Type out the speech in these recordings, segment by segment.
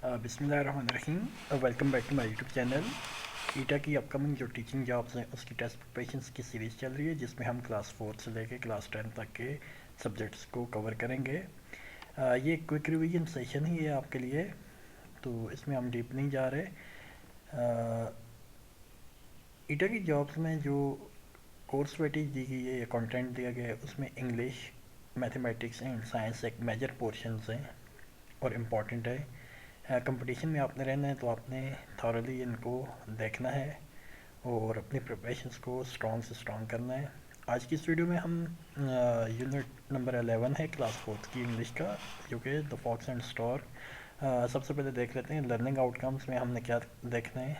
बिस्मिल्लाहिर्रहमानिर्रहीम। Welcome back to my YouTube channel. ईटा की अपकमिंग जो टीचिंग जॉब्स हैं उसकी टेस्ट प्रिपरेशंस की सीरीज़ चल रही है, जिसमें हम क्लास 4 से लेके क्लास 10 तक के सब्जेक्ट्स को कवर करेंगे। ये क्विक रिवीजन सेशन ही है आपके लिए, तो इसमें हम डीप नहीं जा रहे। ईटा की जॉब्स में जो कोर्स वेटेज दी गई है या कंटेंट दिया गया है, उसमें इंग्लिश, मैथमेटिक्स एंड साइंस एक मेजर पोर्शंस हैं और इम्पॉर्टेंट है। कंपटीशन में आपने रहना है तो आपने थॉरली इनको देखना है और अपनी प्रिपरेशंस को स्ट्रॉन्ग से स्ट्रॉन्ग करना है। आज की इस वीडियो में हम यूनिट नंबर 11 है क्लास 4 की इंग्लिश का, जो कि द फॉक्स एंड स्टोर। सबसे पहले देख लेते हैं लर्निंग आउटकम्स में हमने क्या देखना है।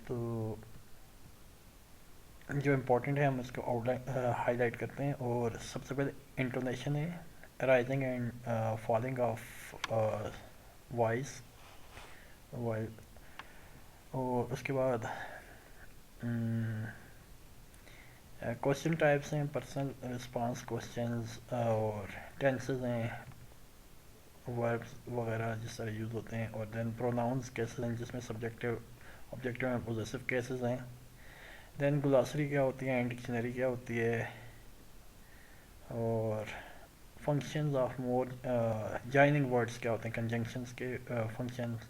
तो जो इम्पोर्टेंट है हम इसको आउटलाइन हाईलाइट करते हैं। और सबसे पहले इंटोनेशन है, rising and falling of voice, और उसके बाद क्वेश्चन टाइप्स हैं, पर्सनल रिस्पांस क्वेश्चंस, और टेंसेस हैं, वर्ब्स वगैरह जिस तरह यूज़ होते हैं, और देन प्रोनाउंस केसेस हैं जिसमें subjective, objective and possessive cases हैं। देन ग्लॉसरी क्या होती है एंड डिक्शनरी क्या होती है, और functions of more joining words क्या होते हैं, कंजंक्शंस के functions,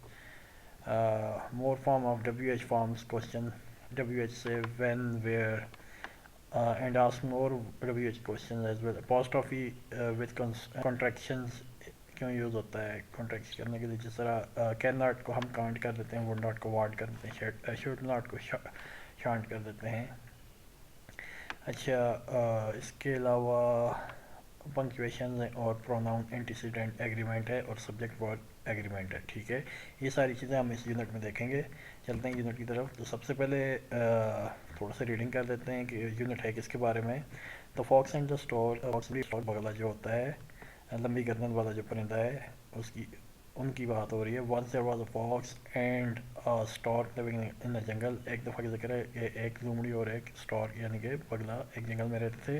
more form of WH forms question, WH say when, where, and ask more WH questions as well. Apostrophe with contractions क्यों यूज़ होता है कॉन्ट्रैक्ट करने के लिए, जिस तरह कैन नॉट को हम काउंट कर देते हैं, वुड नॉट को वार्ड कर देते हैं, शुड नॉट को शांट कर देते हैं। अच्छा, इसके अलावा पंक्चुएशन और प्रोनाउन एंटीसीडेंट एग्रीमेंट है और सब्जेक्ट वर्ब एग्रीमेंट है। ठीक है, ये सारी चीज़ें हम इस यूनिट में देखेंगे। चलते हैं यूनिट की तरफ। तो सबसे पहले थोड़ा सा रीडिंग कर लेते हैं कि यूनिट है किसके बारे में। तो फॉक्स एंड द स्टोर, बगला जो होता है, लंबी गर्दन वाला जो परिंदा है, उसकी उनकी बात हो रही है। Once there was a fox and stork living in a jungle. एक दफ़ा की जिक्र है कि एक लोमड़ी और एक स्टॉर्क यानी कि बगला एक जंगल में रहते थे।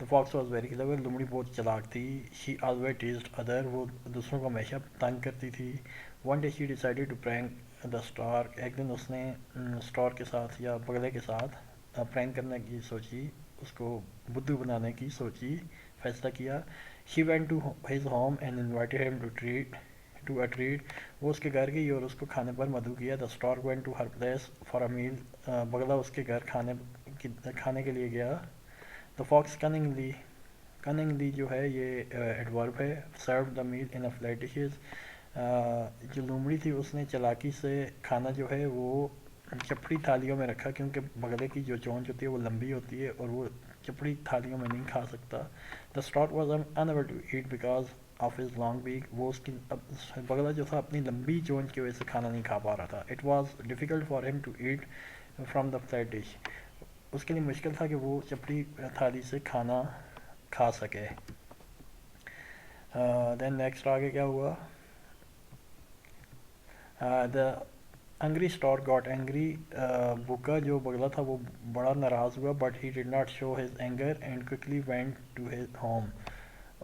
The fox was very clever, लोमड़ी बहुत चालाक थी। शी ऑलवेज टीज्ड अदर, वो दूसरों को हमेशा तंग करती थी। One day she decided to prank the stork, एक दिन उसने स्टॉर्क के साथ या बगले के साथ प्रैंक करने की सोची, उसको बुद्धू बनाने की सोची, फैसला किया। She went to his home and invited him to a treat, वो उसके घर गई और उसको खाने पर मदऊ किया। The stork went to her place for a meal, बगला उसके घर खाने के लिए गया। द फॉक्स कनिंगली जो है ये एडवर्ब है। Serve the meal in a flat dishes, जो लोमड़ी थी उसने चालाकी से खाना जो है वो चपड़ी थालियों में रखा, क्योंकि बगले की जो चोंच होती है वो लंबी होती है और वो चपड़ी थालियों में नहीं खा सकता। The stork was unable to eat because of his long beak, वो उसकी बगला जो था अपनी लंबी चोंच की वजह से खाना नहीं खा पा रहा था। It was difficult for him to eat from the flat dish, उसके लिए मुश्किल था कि वो चपड़ी थाली से खाना खा सके। देन नेक्स्ट आगे क्या हुआ। The angry stork got angry, भूखा जो बगला था वो बड़ा नाराज़ हुआ। But he did not show his anger and quickly went to his home,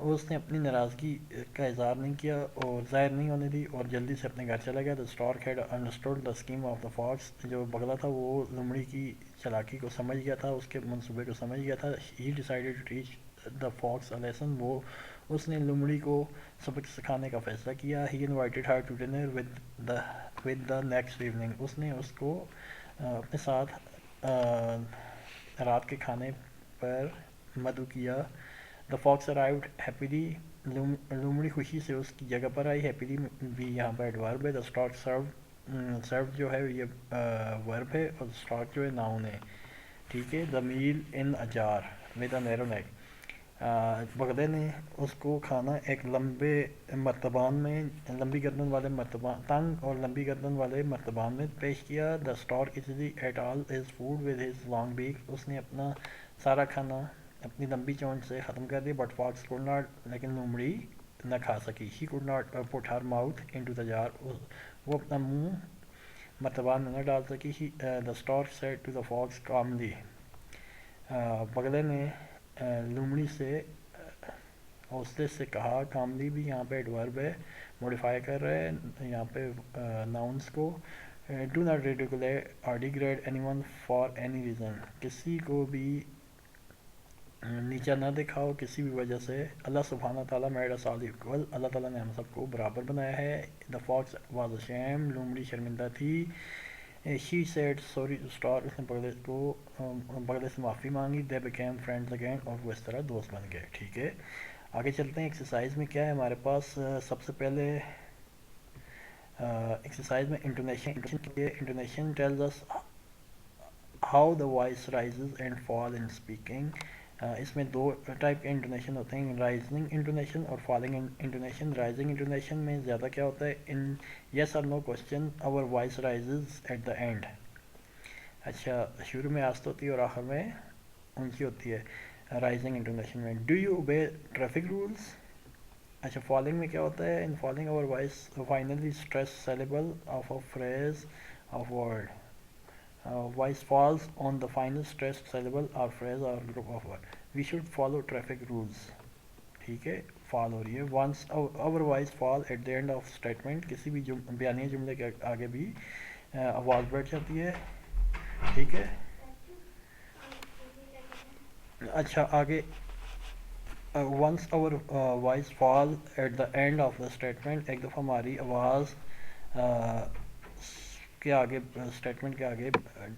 उसने अपनी नाराज़गी का इजहार नहीं किया और ज़ाहिर नहीं होने दी और जल्दी से अपने घर चला गया। The stork had understood the scheme of the fox, जो बगला था वो लोमड़ी की चालाकी को समझ गया था, उसके मंसूबे को समझ गया था। He decided to teach the fox a lesson, वो उसने लोमड़ी को सबक सिखाने का फ़ैसला किया। He invited her to dinner with the next evening, उसने उसको अपने साथ रात के खाने पर मदऊ किया। द फॉक्स अराइव्ड हैप्पीली, लोमड़ी खुशी से उसकी जगह पर आई। हैप्पीली भी यहाँ पर एडवर्ब है। द स्टॉर्क सर्व जो है ये वर्ब है और स्टॉर्क जो है नाउन है। ठीक है। The meal in a jar with a narrow neck, बगले ने उसको खाना एक लंबे मर्तबान में, लंबी गर्दन वाले मर्तबान, तंग और लंबी गर्दन वाले मर्तबान में पेश किया। The stork easily ate all his food with his long beak, उसने अपना सारा खाना अपनी लंबी चोंच से ख़त्म कर दिया। बट फॉक्स कुड नॉट, लेकिन लोमड़ी न खा सकी। She could not put her mouth into the jar, वो अपना मुंह मर्तबान में न डाल सकी। The stork said to the fox calmly, बगले ने लोमड़ी से حوصلے سے کہا. کاملی بھی یہاں پہ ایڈورب ہے, موڈیفائی کر رہے ہیں یہاں پہ ناؤنس کو. ڈو ناٹ ریڈیکولیٹ اور degrade any one for any reason, کسی کو بھی نیچا نہ دکھاؤ کسی بھی وجہ سے. اللہ سبحانہ تعالیٰ میڈ اس آل ایکول, اللہ تعالیٰ نے ہم سب کو برابر بنایا ہے. دا فاکس واز ashamed, لومڑی شرمندہ تھی. She said sorry to stork, اس نے بغلے سے معافی مانگی. دے بیکیم فرینڈز اگین, اور وہ اس طرح دوست بن گئے. ٹھیک ہے, آگے چلتے ہیں. ایکسرسائز میں کیا ہے ہمارے پاس, سب سے پہلے ایکسرسائز میں intonation tells us how the voice rises and fall in speaking. اس میں دو ٹائپ کے انٹونیشن ہوتے ہیں, رائزنگ انٹونیشن اور فالنگ انٹونیشن. رائزنگ انٹونیشن میں زیادہ کیا ہوتا ہے, ان یس اور no question our voice rises at the end. اچھا, شروع میں آست ہوتی ہے اور آخر میں اونچی ہوتی ہے رائزنگ انٹونیشن میں. Do you obey traffic rules. اچھا, فالنگ میں کیا ہوتا ہے, in falling our voice finally stress syllable of a phrase of word. Voice falls on the final stressed syllable or phrase or group of words. We should follow traffic rules. ٹھیک ہے, فال ہو رہی ہے. once our voice fall at the end of statement, کسی بھی بیانیہ جملے کے آگے بھی آواز بیٹھ جاتی ہے. ٹھیک ہے, اچھا آگے once our voice fall at the end of the statement, ایک دفعہ ہماری آواز کے آگے اسٹیٹمنٹ کے آگے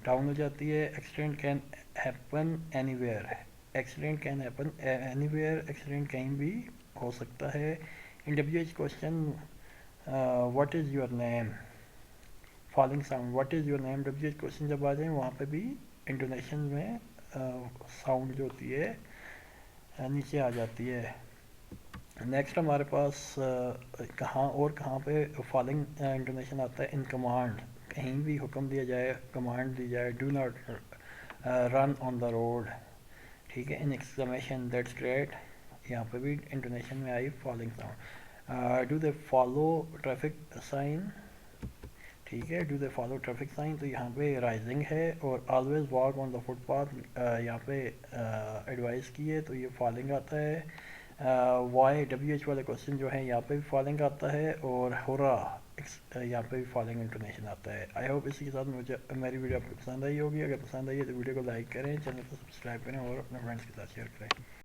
ڈاؤن ہو جاتی ہے. Accident can happen anywhere, accident can happen anywhere, accident کہیں بھی ہو سکتا ہے. In W H question what is your name, falling sound what is your name. W H question جب آ جائیں وہاں پہ بھی انٹونیشن میں ساؤنڈ جو ہوتی ہے نیچے آ جاتی ہے. نیکسٹ ہمارے پاس کہاں اور کہاں پہ فالنگ انٹونیشن آتا ہے, ان کمانڈ, کہیں بھی حکم دیا جائے, کمانڈ دی جائے. Do not run on the road. ٹھیک ہے, ان ایکسکلیمیشن دیٹس گریٹ, یہاں پہ بھی انٹونیشن میں آئی falling sound. Do they follow traffic sign. ٹھیک ہے, do they follow traffic sign, تو یہاں پہ رائزنگ ہے. اور always walk on the footpath, یہاں پہ ایڈوائز کی ہے تو یہ فالنگ آتا ہے. وائی ڈبلیو ایچ والے کوشچن جو ہیں یہاں پہ بھی فالنگ آتا ہے. اور ہورا یہاں پہ بھی فالنگ انٹونیشن آتا ہے. آئی ہوپ اسی کے ساتھ مجھے میری ویڈیو آپ کو پسند آئی ہوگی. اگر پسند آئی ہے تو ویڈیو کو لائک کریں, چینل کو سبسکرائب کریں اور اپنے فرینڈس کے ساتھ شیئر کریں.